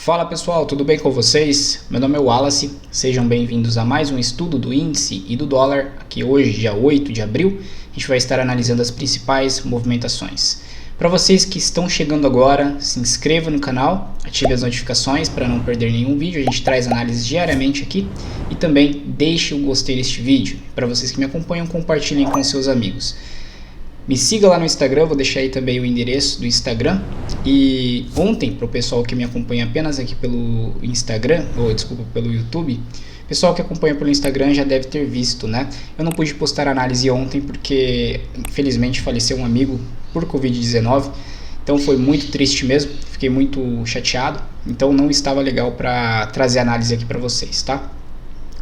Fala pessoal, tudo bem com vocês? Meu nome é Wallace, sejam bem-vindos a mais um estudo do índice e do dólar. Aqui hoje, dia 8 de abril, a gente vai estar analisando as principais movimentações. Para vocês que estão chegando agora, se inscreva no canal, ative as notificações para não perder nenhum vídeo, a gente traz análises diariamente aqui. E também deixe o gostei deste vídeo. Para vocês que me acompanham, compartilhem com seus amigos. Me siga lá no Instagram, vou deixar aí também o endereço do Instagram. E ontem, para o pessoal que me acompanha apenas aqui pelo Instagram, pelo YouTube, pessoal que acompanha pelo Instagram já deve ter visto, né? Eu não pude postar análise ontem porque, infelizmente, faleceu um amigo por Covid-19. Então foi muito triste mesmo, fiquei muito chateado. Então não estava legal para trazer análise aqui para vocês, tá?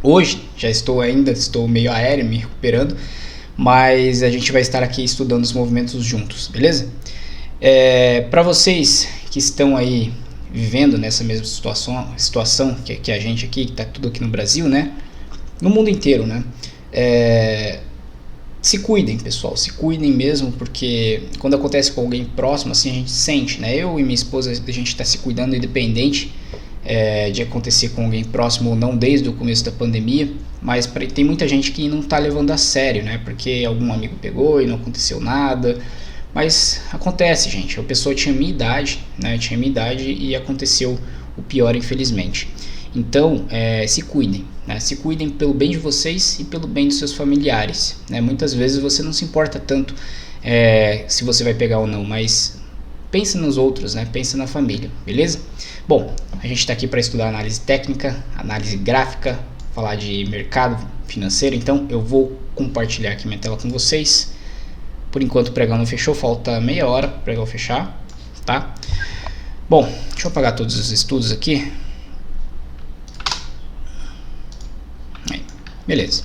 Hoje, estou meio aéreo, me recuperando. Mas a gente vai estar aqui estudando os movimentos juntos, beleza? Para vocês que estão aí vivendo nessa mesma situação que a gente aqui, que está tudo aqui no Brasil, né? No mundo inteiro, né? Se cuidem, pessoal, se cuidem mesmo, porque quando acontece com alguém próximo, assim a gente sente, né? Eu e minha esposa, a gente está se cuidando independente de acontecer com alguém próximo ou não desde o começo da pandemia, mas tem muita gente que não está levando a sério, né? Porque algum amigo pegou e não aconteceu nada, mas acontece, gente. A pessoa tinha minha idade, né? Tinha minha idade e aconteceu o pior, infelizmente. Então, se cuidem, né? Se cuidem pelo bem de vocês e pelo bem dos seus familiares, né? Muitas vezes você não se importa tanto se você vai pegar ou não, mas pensa nos outros, né? Pensa na família, beleza? Bom, a gente está aqui para estudar análise técnica, análise gráfica, falar de mercado financeiro, então eu vou compartilhar aqui minha tela com vocês. Por enquanto o pregão não fechou, falta meia hora para o pregão fechar, tá? Bom, deixa eu apagar todos os estudos aqui. Aí, beleza.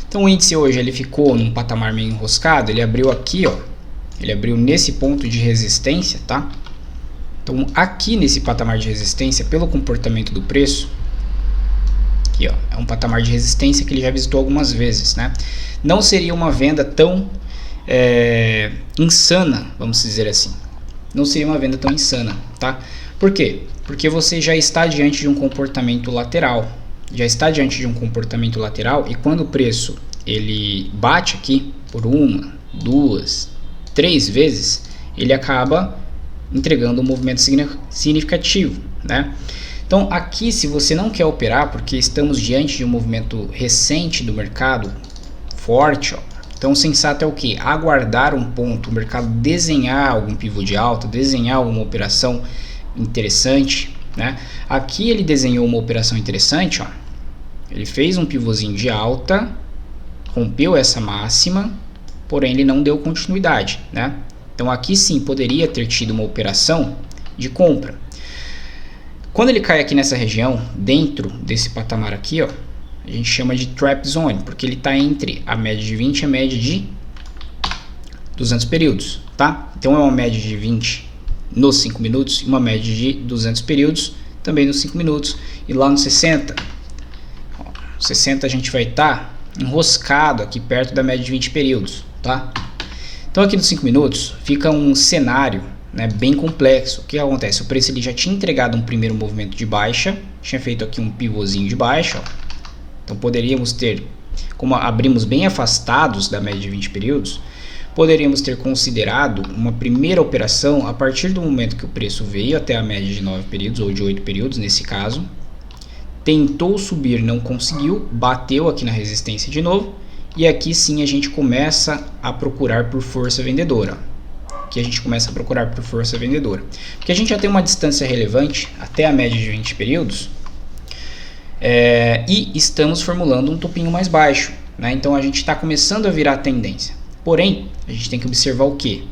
Então o índice hoje ele ficou num patamar meio enroscado, ele abriu aqui, ó. Ele abriu nesse ponto de resistência, tá? Então aqui nesse patamar de resistência, pelo comportamento do preço, aqui ó, é um patamar de resistência que ele já visitou algumas vezes, né? Não seria uma venda tão insana, vamos dizer assim. Não seria uma venda tão insana, tá? Por quê? Porque você já está diante de um comportamento lateral. Já está diante de um comportamento lateral e quando o preço ele bate aqui por uma, duas, três vezes, ele acaba entregando um movimento significativo, né? Então aqui, se você não quer operar, porque estamos diante de um movimento recente do mercado, forte, ó, então o sensato é o que? Aguardar um ponto, o mercado desenhar algum pivô de alta, desenhar alguma operação interessante, né? Aqui ele desenhou uma operação interessante, ó. Ele fez um pivôzinho de alta, rompeu essa máxima, porém ele não deu continuidade, né? Então aqui sim poderia ter tido uma operação de compra. Quando ele cai aqui nessa região, dentro desse patamar aqui, ó, a gente chama de trap zone, porque ele está entre a média de 20 e a média de 200 períodos, tá? Então é uma média de 20 nos 5 minutos e uma média de 200 períodos também nos 5 minutos. E lá no 60, ó, 60 a gente vai estar enroscado aqui perto da média de 20 períodos, tá? Então aqui nos 5 minutos fica um cenário, né, bem complexo. O que acontece? O preço ele já tinha entregado um primeiro movimento de baixa, tinha feito aqui um pivôzinho de baixa, ó. Então poderíamos ter, como abrimos bem afastados da média de 20 períodos, poderíamos ter considerado uma primeira operação a partir do momento que o preço veio até a média de 9 períodos ou de 8 períodos nesse caso, tentou subir, não conseguiu, bateu aqui na resistência de novo. E aqui sim a gente começa a procurar por força vendedora. Aqui a gente começa a procurar por força vendedora. Porque a gente já tem uma distância relevante até a média de 20 períodos. E estamos formulando um topinho mais baixo, né? Então a gente está começando a virar a tendência. Porém, a gente tem que observar o quê?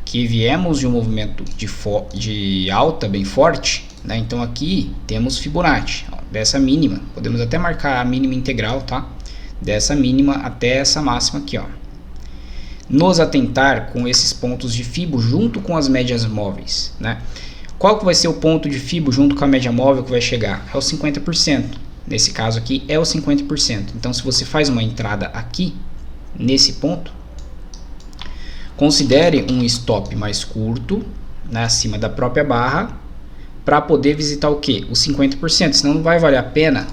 Que viemos de um movimento de alta bem forte, né? Então aqui temos Fibonacci, ó, dessa mínima. Podemos até marcar a mínima integral, tá? Dessa mínima até essa máxima aqui, ó. Nos atentar com esses pontos de Fibo junto com as médias móveis, né? Qual que vai ser o ponto de Fibo junto com a média móvel que vai chegar? É o 50%. Nesse caso aqui é o 50%. Então se você faz uma entrada aqui, nesse ponto, considere um stop mais curto, né, acima da própria barra, para poder visitar o que? Os 50%, senão não vai valer a pena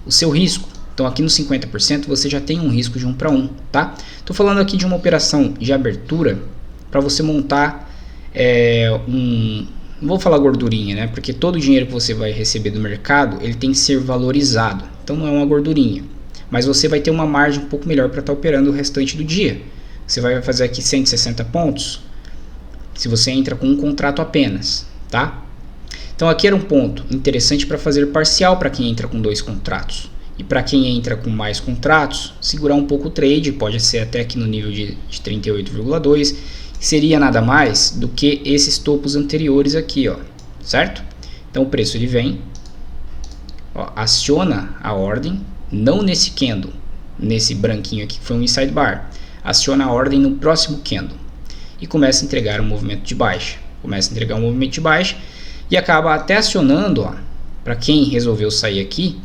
o seu risco. Então aqui no 50% você já tem um risco de 1 para 1, tá? Estou falando aqui de uma operação de abertura para você montar não vou falar gordurinha, né? Porque todo o dinheiro que você vai receber do mercado, ele tem que ser valorizado. Então não é uma gordurinha. Mas você vai ter uma margem um pouco melhor para estar operando o restante do dia. Você vai fazer aqui 160 pontos se você entra com um contrato apenas, tá? Então aqui era um ponto interessante para fazer parcial para quem entra com 2 contratos. E para quem entra com mais contratos, segurar um pouco o trade, pode ser até aqui no nível de 38,2, seria nada mais do que esses topos anteriores aqui, ó, certo? Então o preço ele vem, ó, aciona a ordem, não nesse candle, nesse branquinho aqui que foi um inside bar, aciona a ordem no próximo candle e começa a entregar um movimento de baixa, e acaba até acionando, para quem resolveu sair aqui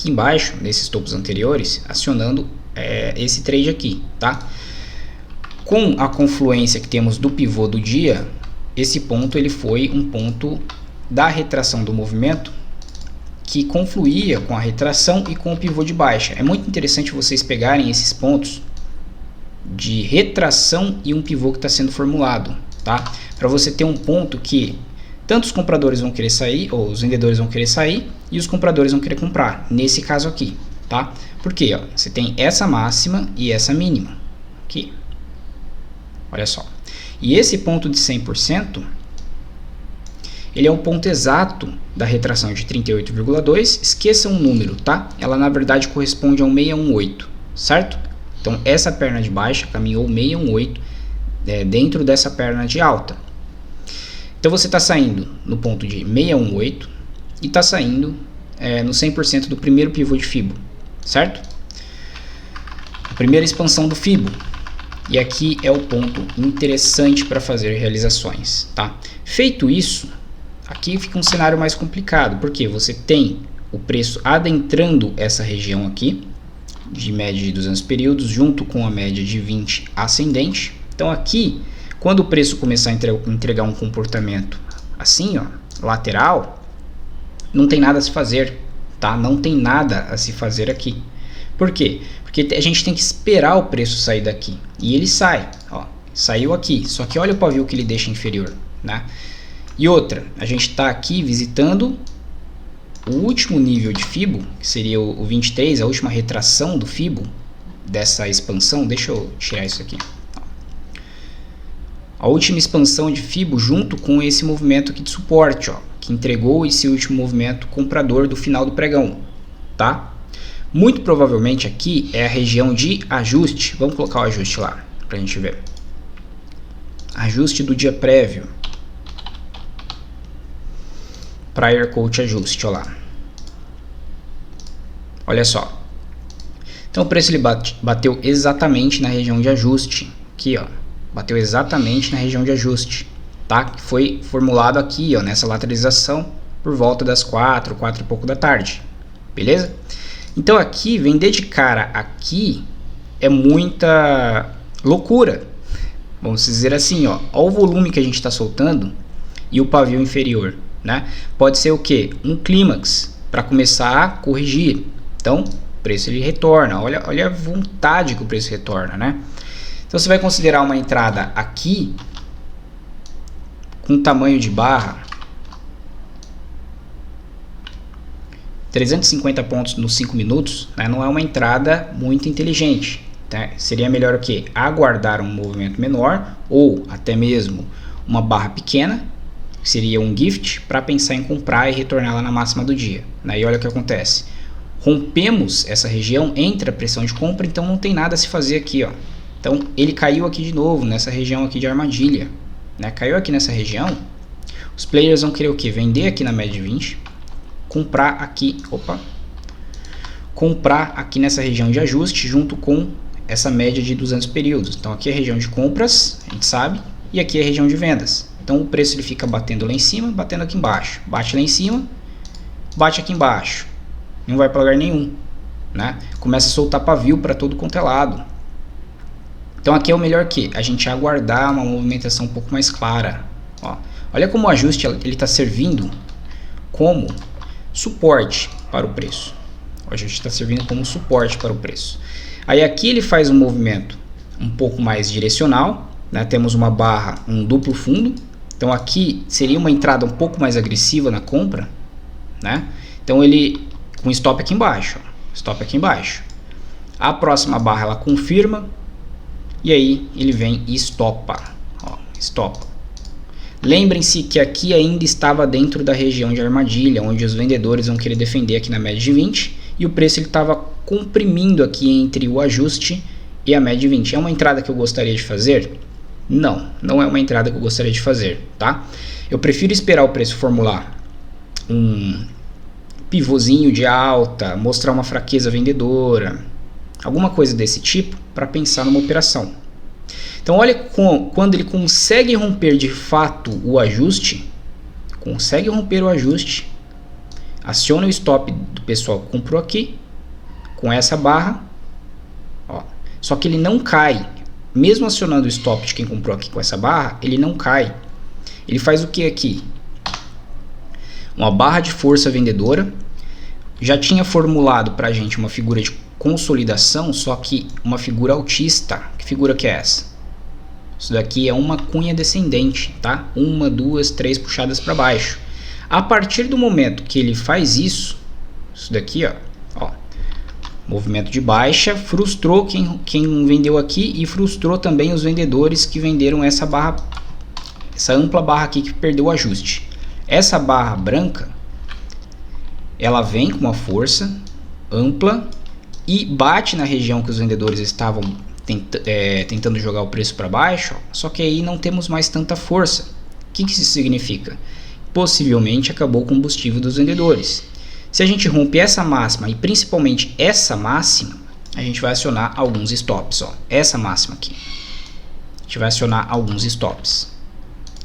embaixo, nesses topos anteriores, acionando esse trade aqui, tá? Com a confluência que temos do pivô do dia, esse ponto ele foi um ponto da retração do movimento que confluía com a retração e com o pivô de baixa. É muito interessante vocês pegarem esses pontos de retração e um pivô que está sendo formulado, tá? Para você ter um ponto que tanto os compradores vão querer sair, ou os vendedores vão querer sair, e os compradores vão querer comprar, nesse caso aqui, tá? Porque ó, você tem essa máxima e essa mínima, aqui, olha só. E esse ponto de 100%, ele é o ponto exato da retração de 38,2, esqueça um número, tá? Ela na verdade corresponde ao 618, certo? Então essa perna de baixa caminhou 618 dentro dessa perna de alta. Então você está saindo no ponto de 618 e está saindo no 100% do primeiro pivô de Fibo, certo? A primeira expansão do Fibo. E aqui é o ponto interessante para fazer realizações, tá? Feito isso, aqui fica um cenário mais complicado, porque você tem o preço adentrando essa região aqui, de média de 200 períodos, junto com a média de 20 ascendente. Então aqui, quando o preço começar a entregar um comportamento assim, ó, lateral, não tem nada a se fazer, tá? Não tem nada a se fazer aqui. Por quê? Porque a gente tem que esperar o preço sair daqui. E ele sai, ó, saiu aqui. Só que olha o pavio que ele deixa inferior, né? E outra, a gente está aqui visitando o último nível de Fibo, que seria o 23, a última retração do Fibo dessa expansão. Deixa eu tirar isso aqui. A última expansão de Fibo junto com esse movimento aqui de suporte, ó, que entregou esse último movimento comprador do final do pregão, tá? Muito provavelmente aqui é a região de ajuste. Vamos colocar o ajuste lá para a gente ver. Ajuste do dia prévio. Prior Coach Ajuste, ó lá. Olha só. Então o preço ele bateu exatamente na região de ajuste. Aqui, ó. Bateu exatamente na região de ajuste, tá? Que foi formulado aqui, ó, nessa lateralização por volta das 4 e pouco da tarde. Beleza? Então aqui, vender de cara aqui é muita loucura. Vamos dizer assim, ó. Olha o volume que a gente está soltando e o pavio inferior, né? Pode ser o que? Um clímax para começar a corrigir. Então, o preço ele retorna. Olha a vontade que o preço retorna, né? Então você vai considerar uma entrada aqui com tamanho de barra 350 pontos nos 5 minutos, né? Não é uma entrada muito inteligente, tá? Seria melhor o que? Aguardar um movimento menor ou até mesmo uma barra pequena, que seria um gift, para pensar em comprar e retornar lá na máxima do dia, né? E olha o que acontece. Rompemos essa região, entra a pressão de compra, então não tem nada a se fazer aqui, ó. Então ele caiu aqui de novo, nessa região aqui de armadilha, né? Caiu aqui nessa região, os players vão querer o que? Vender aqui na média de 20, comprar aqui, comprar aqui nessa região de ajuste junto com essa média de 200 períodos. Então aqui é a região de compras, a gente sabe, e aqui é a região de vendas. Então o preço ele fica batendo lá em cima, batendo aqui embaixo, bate lá em cima, bate aqui embaixo, não vai para lugar nenhum, né? Começa a soltar pavio para todo quanto é lado. Então aqui é o melhor que a gente aguardar uma movimentação um pouco mais clara, ó. Olha como o ajuste ele está servindo como suporte para o preço. O ajuste está servindo como suporte para o preço. Aí aqui ele faz um movimento um pouco mais direcional, né? Temos uma barra, um duplo fundo. Então aqui seria uma entrada um pouco mais agressiva na compra, né? Então ele com stop aqui embaixo, ó, stop aqui embaixo. A próxima barra ela confirma e aí ele vem e estopa, ó, estopa. Lembrem-se que aqui ainda estava dentro da região de armadilha, onde os vendedores vão querer defender aqui na média de 20 e o preço estava comprimindo aqui entre o ajuste e a média de 20. É uma entrada que eu gostaria de fazer? Não, não é uma entrada que eu gostaria de fazer, tá? Eu prefiro esperar o preço formular um pivôzinho de alta, mostrar uma fraqueza vendedora, alguma coisa desse tipo para pensar numa operação. Então olha quando ele consegue romper de fato o ajuste, aciona o stop do pessoal que comprou aqui, com essa barra, ó, só que ele não cai, mesmo acionando o stop de quem comprou aqui com essa barra, ele não cai, ele faz o que aqui? Uma barra de força vendedora, já tinha formulado para a gente uma figura de consolidação, só que uma figura altista. Que figura que é essa? Isso daqui é uma cunha descendente, tá? 1, 2, 3 puxadas para baixo. A partir do momento que ele faz isso daqui, ó, movimento de baixa, frustrou quem vendeu aqui e frustrou também os vendedores que venderam essa barra, essa ampla barra aqui que perdeu o ajuste. Essa barra branca, ela vem com uma força ampla e bate na região que os vendedores estavam tentando jogar o preço para baixo, só que aí não temos mais tanta força. O que isso significa? Possivelmente acabou o combustível dos vendedores. Se a gente rompe essa máxima e principalmente essa máxima, a gente vai acionar alguns stops, ó. Essa máxima aqui, a gente vai acionar alguns stops,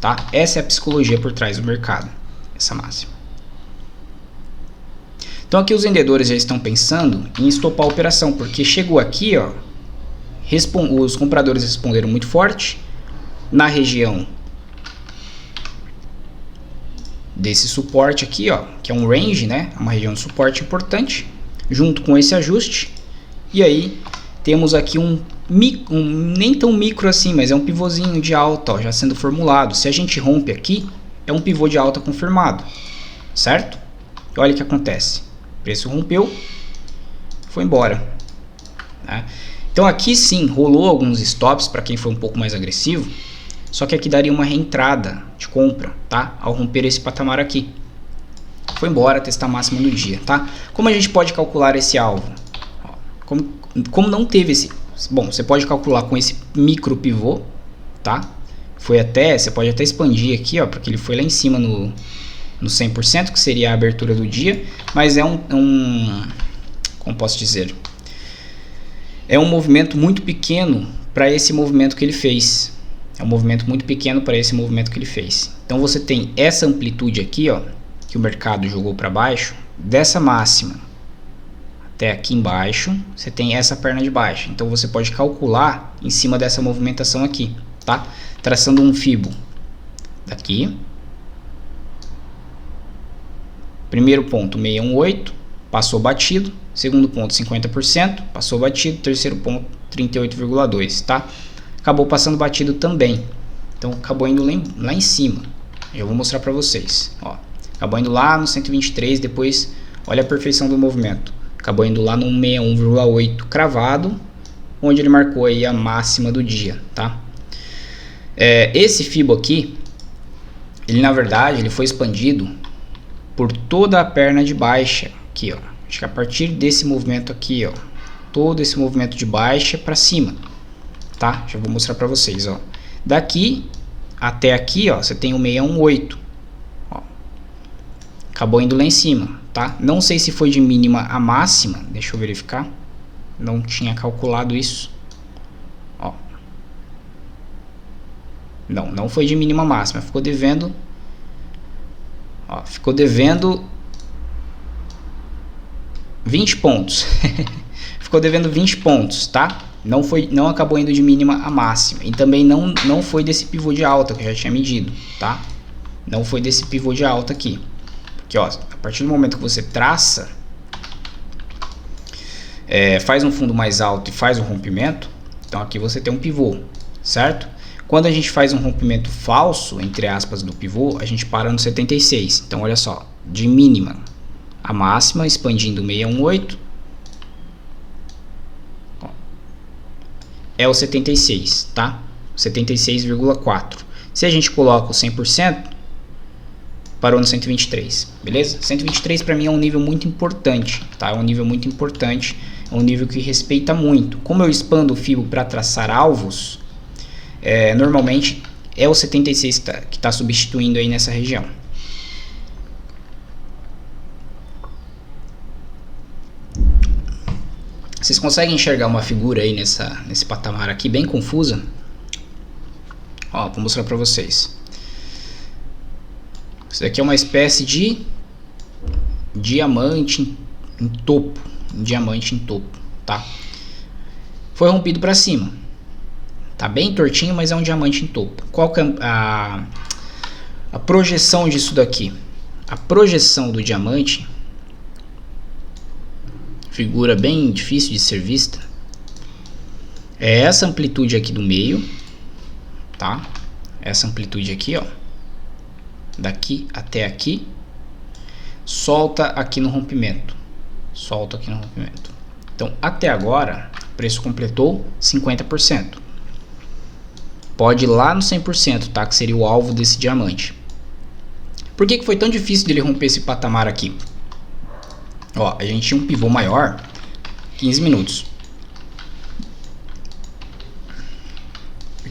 tá? Essa é a psicologia por trás do mercado, essa máxima. Então aqui os vendedores já estão pensando em estopar a operação, porque chegou aqui, ó, os compradores responderam muito forte na região desse suporte aqui, ó, que é um range, né, uma região de suporte importante, junto com esse ajuste, e aí temos aqui um nem tão micro assim, mas é um pivôzinho de alta, ó, já sendo formulado. Se a gente rompe aqui, é um pivô de alta confirmado, certo? E olha o que acontece, o preço rompeu, foi embora, né? Então aqui sim rolou alguns stops para quem foi um pouco mais agressivo, só que aqui daria uma reentrada de compra, tá? Ao romper esse patamar aqui. Foi embora, testar a máxima no dia, tá? Como a gente pode calcular esse alvo? Como não teve esse... Bom, você pode calcular com esse micro pivô, tá? Você pode até expandir aqui, ó, porque ele foi lá em cima no 100%, que seria a abertura do dia, mas é como posso dizer? É um movimento muito pequeno para esse movimento que ele fez. É um movimento muito pequeno para esse movimento que ele fez. Então você tem essa amplitude aqui, ó, que o mercado jogou para baixo, dessa máxima até aqui embaixo, você tem essa perna de baixo. Então você pode calcular em cima dessa movimentação aqui, tá? Traçando um fibo daqui. Primeiro ponto 618, passou batido. Segundo ponto 50%, passou batido. Terceiro ponto 38,2, tá? Acabou passando batido também. Então acabou indo lá em cima. Eu vou mostrar para vocês, ó. Acabou indo lá no 123, depois olha a perfeição do movimento. Acabou indo lá no 61,8 cravado, onde ele marcou aí a máxima do dia, tá? Esse fibo aqui, ele na verdade ele foi expandido por toda a perna de baixa aqui, ó. Acho que a partir desse movimento aqui, ó, todo esse movimento de baixa para cima, tá? Já vou mostrar para vocês, ó. Daqui até aqui, ó, você tem o 618, ó. Acabou indo lá em cima, tá? Não sei se foi de mínima a máxima, deixa eu verificar. Não tinha calculado isso, ó. Não foi de mínima a máxima, ficou devendo, ó, ficou devendo 20 pontos. Ficou devendo 20 pontos, tá? Não acabou indo de mínima a máxima. E também não foi desse pivô de alta que eu já tinha medido, tá? Não foi desse pivô de alta aqui. Porque ó, a partir do momento que você traça, faz um fundo mais alto e faz um rompimento, então aqui você tem um pivô, certo? Quando a gente faz um rompimento falso, entre aspas, do pivô, a gente para no 76. Então olha só, de mínima a máxima, expandindo 618, ó, é o 76, tá? 76,4. Se a gente coloca o 100%, parou no 123, beleza? 123 para mim é um nível muito importante, tá? É um nível muito importante, é um nível que respeita muito. Como eu expando o fibo para traçar alvos, normalmente é o 76 que tá substituindo aí nessa região. Vocês conseguem enxergar uma figura aí nesse patamar aqui, bem confusa? Ó, vou mostrar para vocês. Isso daqui é uma espécie de diamante em topo. Um diamante em topo, tá? Foi rompido para cima. Tá bem tortinho, mas é um diamante em topo. Qual que é a projeção disso daqui? A projeção do diamante, figura bem difícil de ser vista, é essa amplitude aqui do meio, tá? Essa amplitude aqui, ó, daqui até aqui, solta aqui no rompimento, solta aqui no rompimento. Então até agora o preço completou 50%. Pode ir lá no 100%, tá? Que seria o alvo desse diamante. Por que foi tão difícil dele romper esse patamar aqui? Ó, a gente tinha um pivô maior, 15 minutos.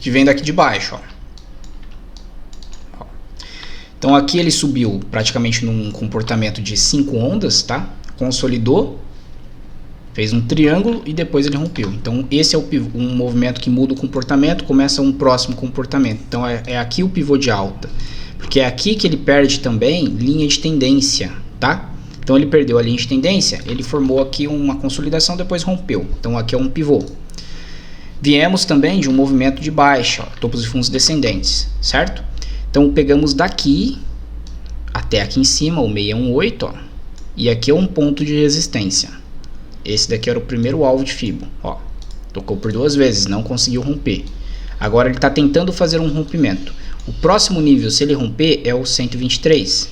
Que vem daqui de baixo, ó. Então aqui ele subiu praticamente num comportamento de 5 ondas, tá? Consolidou, fez um triângulo e depois ele rompeu. Então esse é um movimento que muda o comportamento, começa um próximo comportamento. Então é aqui o pivô de alta, porque é aqui que ele perde também linha de tendência, tá? Então ele perdeu a linha de tendência, ele formou aqui uma consolidação, depois rompeu. Então aqui é um pivô. Viemos também de um movimento de baixa, ó, topos e fundos descendentes, certo? Então pegamos daqui até aqui em cima, o 618, ó, e aqui é um ponto de resistência. Esse daqui era o primeiro alvo de fibo, ó. Tocou por 2 vezes, não conseguiu romper. Agora ele está tentando fazer um rompimento. O próximo nível, se ele romper, é o 123.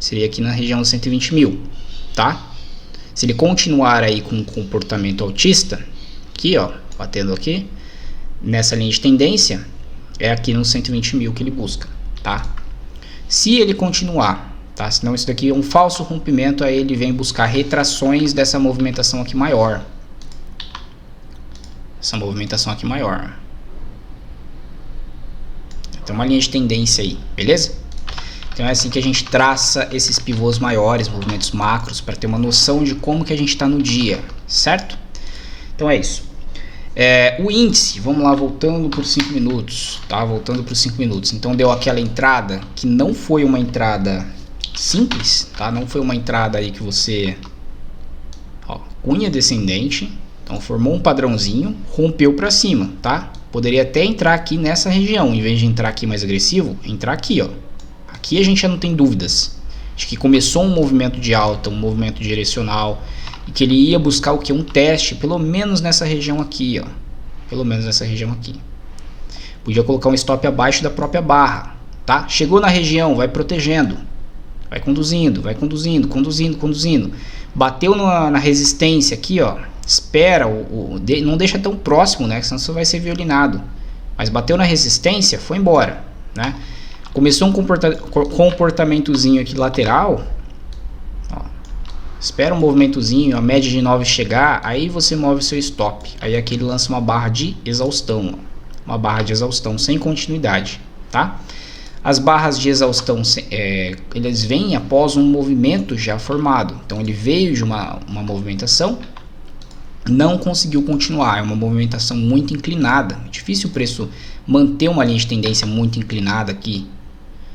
Seria aqui na região dos 120 mil, tá? Se ele continuar aí com um comportamento altista, aqui ó, batendo aqui, nessa linha de tendência, é aqui nos 120 mil que ele busca, tá? Se ele continuar, tá? Senão isso daqui é um falso rompimento, aí ele vem buscar retrações dessa movimentação aqui maior. Essa movimentação aqui maior. Tem uma linha de tendência aí, beleza? Então é assim que a gente traça esses pivôs maiores, movimentos macros, para ter uma noção de como que a gente está no dia, certo? Então é isso. O índice, vamos lá, voltando por 5 minutos, tá? Voltando por 5 minutos. Então deu aquela entrada que não foi uma entrada simples, tá? Não foi uma entrada aí que você, ó, cunha descendente, então formou um padrãozinho, rompeu para cima, tá? Poderia até entrar aqui nessa região, em vez de entrar aqui mais agressivo, entrar aqui, ó. Aqui a gente já não tem dúvidas de que começou um movimento de alta, um movimento direcional, e que ele ia buscar o que? Um teste, pelo menos nessa região aqui, ó. Pelo menos nessa região aqui. Podia colocar um stop abaixo da própria barra, tá? Chegou na região, vai protegendo, vai conduzindo, conduzindo. Bateu na resistência aqui, ó. Espera, não deixa tão próximo, né? Senão você vai ser violinado. Mas bateu na resistência, foi embora, né? Começou um comportamentozinho aqui lateral, ó, espera um movimentozinho, a média de 9 chegar, aí você move o seu stop. Aí aqui ele lança uma barra de exaustão, ó, uma barra de exaustão sem continuidade, tá? As barras de exaustão, eles vêm após um movimento já formado. Então ele veio de uma movimentação, não conseguiu continuar, é uma movimentação muito inclinada. É difícil o preço manter uma linha de tendência muito inclinada aqui,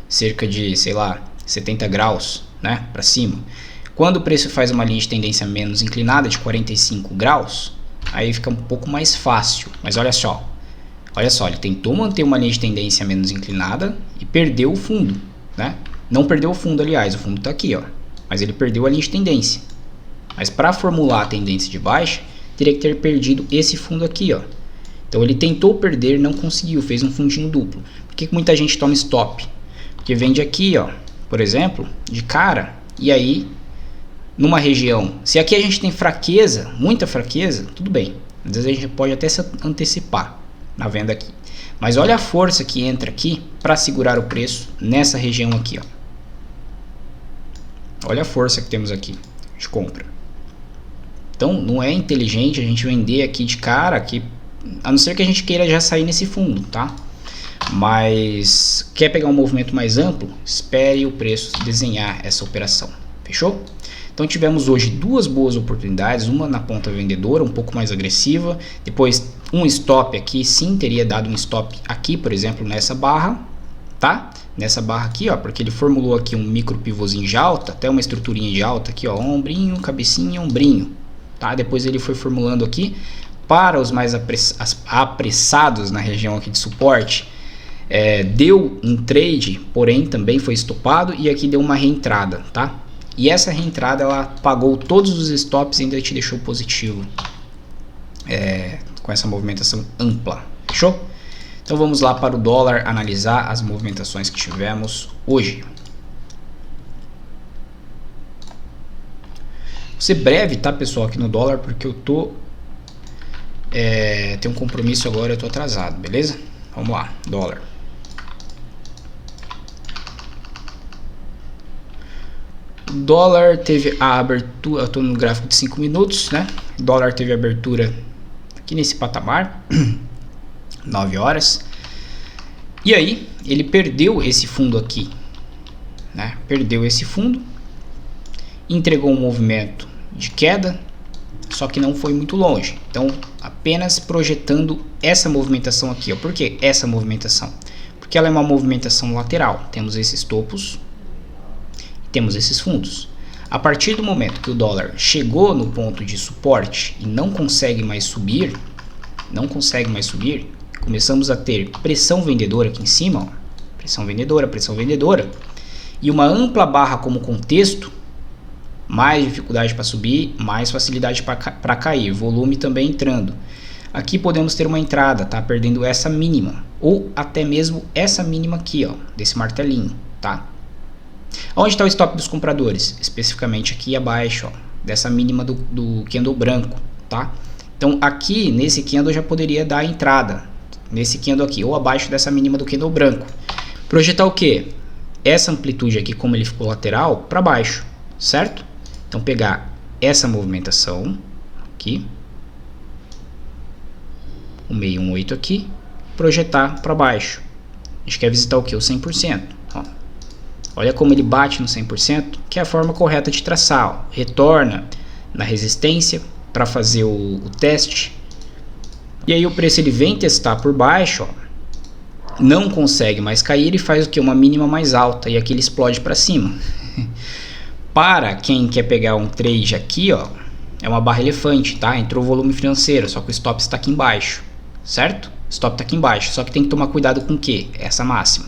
cerca de, sei lá, 70 graus, né, para cima. Quando o preço faz uma linha de tendência menos inclinada, de 45 graus, aí fica um pouco mais fácil. Mas olha só, ele tentou manter uma linha de tendência menos inclinada e perdeu o fundo, né? Não perdeu o fundo, aliás, o fundo está aqui, ó, mas ele perdeu a linha de tendência. Mas para formular a tendência de baixa, teria que ter perdido esse fundo aqui, ó. Então ele tentou perder, não conseguiu, fez um fundinho duplo. Por que muita gente toma stop? Porque vende aqui, ó, por exemplo, de cara, e aí numa região, se aqui a gente tem fraqueza, muita fraqueza, tudo bem. Às vezes a gente pode até se antecipar na venda aqui. Mas olha a força que entra aqui para segurar o preço nessa região aqui, ó. Olha a força que temos aqui de compra. Então não é inteligente a gente vender aqui de cara, aqui, a não ser que a gente queira já sair nesse fundo, tá? Mas quer pegar um movimento mais amplo, espere o preço desenhar essa operação. Fechou? Então tivemos hoje duas boas oportunidades, uma na ponta vendedora, um pouco mais agressiva, depois um stop aqui, sim, teria dado um stop aqui, por exemplo, nessa barra, tá? Nessa barra aqui, ó, porque ele formulou aqui um micro pivôzinho de alta, até uma estruturinha de alta aqui, ó, ombrinho, cabecinha, ombrinho, tá? Depois ele foi formulando aqui para os mais apressados na região aqui de suporte, deu um trade, porém também foi estopado e aqui deu uma reentrada, tá? E essa reentrada ela pagou todos os stops e ainda te deixou positivo com essa movimentação ampla, fechou? Então vamos lá para o dólar analisar as movimentações que tivemos hoje. Vou ser breve, tá, pessoal, aqui no dólar, porque eu tô tenho um compromisso agora, eu tô atrasado, beleza? Vamos lá, dólar. O dólar teve a abertura, eu estou no gráfico de 5 minutos, né? O dólar teve a abertura aqui nesse patamar, 9 horas. E aí, ele perdeu esse fundo aqui, né? Perdeu esse fundo, entregou um movimento de queda, só que não foi muito longe. Então, apenas projetando essa movimentação aqui, ó. Por que essa movimentação? Porque ela é uma movimentação lateral. Temos esses topos, temos esses fundos. A partir do momento que o dólar chegou no ponto de suporte e não consegue mais subir, começamos a ter pressão vendedora aqui em cima, ó, pressão vendedora, e uma ampla barra como contexto, mais dificuldade para subir, mais facilidade para cair, volume também entrando. Aqui podemos ter uma entrada, tá? Perdendo essa mínima, ou até mesmo essa mínima aqui, ó, desse martelinho, tá? Onde está o stop dos compradores? Especificamente aqui abaixo, ó, dessa mínima do candle branco, tá? Então aqui nesse candle já poderia dar a entrada, nesse candle aqui, ou abaixo dessa mínima do candle branco. Projetar o que? Essa amplitude aqui, como ele ficou lateral, para baixo, certo? Então pegar essa movimentação aqui, o 618 aqui, projetar para baixo. A gente quer visitar o que? O 100%. Ó. Olha como ele bate no 100%, que é a forma correta de traçar. Ó. Retorna na resistência para fazer o teste. E aí o preço ele vem testar por baixo, ó. Não consegue mais cair, ele faz o que? Uma mínima mais alta e aqui ele explode para cima. Para quem quer pegar um trade aqui, ó, é uma barra elefante, tá? Entrou volume financeiro, só que o stop está aqui embaixo, certo? O stop está aqui embaixo, só que tem que tomar cuidado com o que? Essa máxima.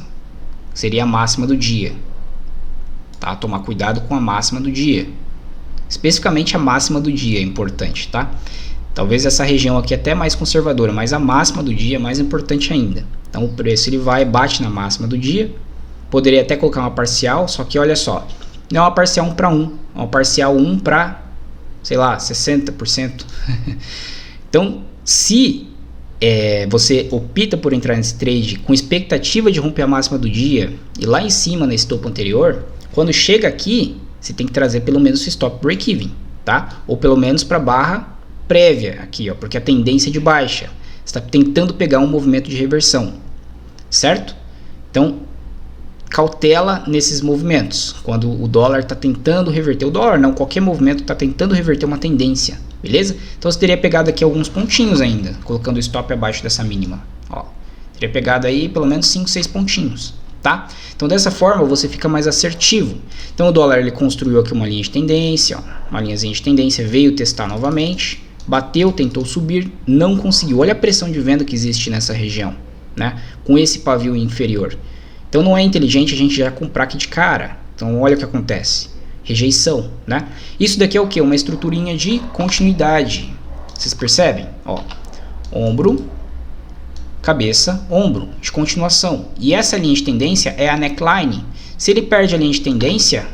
Seria a máxima do dia. Tá? Tomar cuidado com a máxima do dia. Especificamente a máxima do dia é importante, tá? Talvez essa região aqui é até mais conservadora, mas a máxima do dia é mais importante ainda. Então o preço ele vai e bate na máxima do dia. Poderia até colocar uma parcial, só que olha só. Não é uma parcial 1 para 1, é uma parcial 1 para, sei lá, 60%. Então, se você opta por entrar nesse trade com expectativa de romper a máxima do dia e lá em cima nesse topo anterior, quando chega aqui, você tem que trazer pelo menos o stop break-even, tá? Ou pelo menos para a barra prévia aqui, ó, porque a tendência é de baixa. Você está tentando pegar um movimento de reversão, certo? Então, cautela nesses movimentos, quando o dólar está tentando reverter, o dólar não, qualquer movimento está tentando reverter uma tendência, beleza? Então você teria pegado aqui alguns pontinhos ainda, colocando o stop abaixo dessa mínima, ó, teria pegado aí pelo menos 5, 6 pontinhos, tá? Então dessa forma você fica mais assertivo. Então o dólar ele construiu aqui uma linha de tendência, ó, uma linhazinha de tendência, veio testar novamente, bateu, tentou subir, não conseguiu. Olha a pressão de venda que existe nessa região, né? Com esse pavio inferior. Então não é inteligente a gente já comprar aqui de cara. Então olha o que acontece. Rejeição, né? Isso daqui é o que? Uma estruturinha de continuidade. Vocês percebem? Ó, ombro, cabeça, ombro, de continuação. E essa linha de tendência é a neckline. Se ele perde a linha de tendência,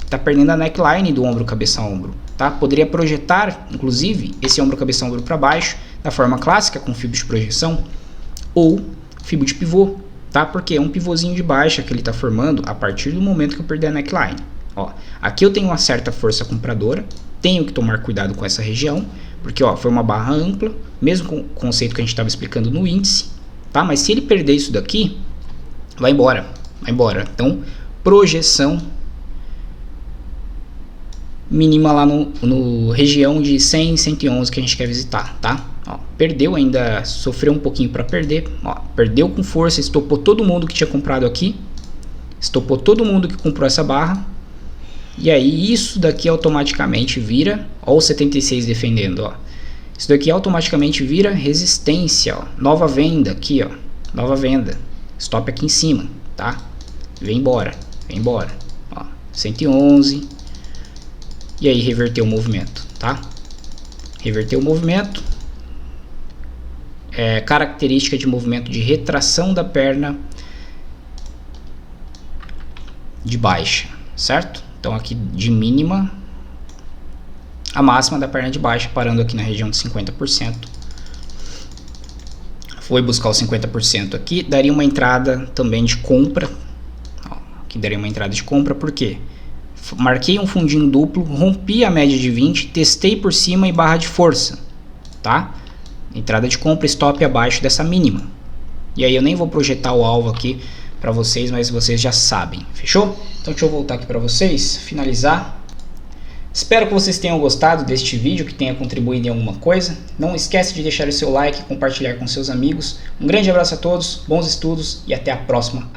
está perdendo a neckline do ombro, cabeça, ombro. Tá? Poderia projetar, inclusive, esse ombro, cabeça, ombro para baixo, da forma clássica, com fibro de projeção, ou fibro de pivô. Tá? Porque é um pivôzinho de baixa que ele está formando a partir do momento que eu perder a neckline. Ó, aqui eu tenho uma certa força compradora, tenho que tomar cuidado com essa região, porque ó, foi uma barra ampla, mesmo com o conceito que a gente estava explicando no índice, tá? Mas se ele perder isso daqui, vai embora, vai embora. Então, projeção mínima lá no região de 100, 111 que a gente quer visitar, tá? Ó, perdeu ainda, sofreu um pouquinho para perder, ó, perdeu com força, estopou todo mundo que tinha comprado aqui, estopou todo mundo que comprou essa barra, e aí isso daqui automaticamente vira, ó, o 76 defendendo, ó, isso daqui automaticamente vira resistência, ó, nova venda aqui, ó, nova venda, stop aqui em cima, tá? Vem embora, ó, 111, e aí reverteu o movimento, tá? Reverteu o movimento, característica de movimento de retração da perna de baixa, certo? Então aqui de mínima a máxima da perna de baixa, parando aqui na região de 50%. Foi buscar os 50% aqui, daria uma entrada também de compra. Ó, aqui daria uma entrada de compra, por quê? Marquei um fundinho duplo, rompi a média de 20, testei por cima e barra de força, tá? Entrada de compra, stop abaixo dessa mínima. E aí eu nem vou projetar o alvo aqui para vocês, mas vocês já sabem, fechou? Então deixa eu voltar aqui para vocês, finalizar. Espero que vocês tenham gostado deste vídeo, que tenha contribuído em alguma coisa. Não esquece de deixar o seu like e compartilhar com seus amigos. Um grande abraço a todos, bons estudos e até a próxima.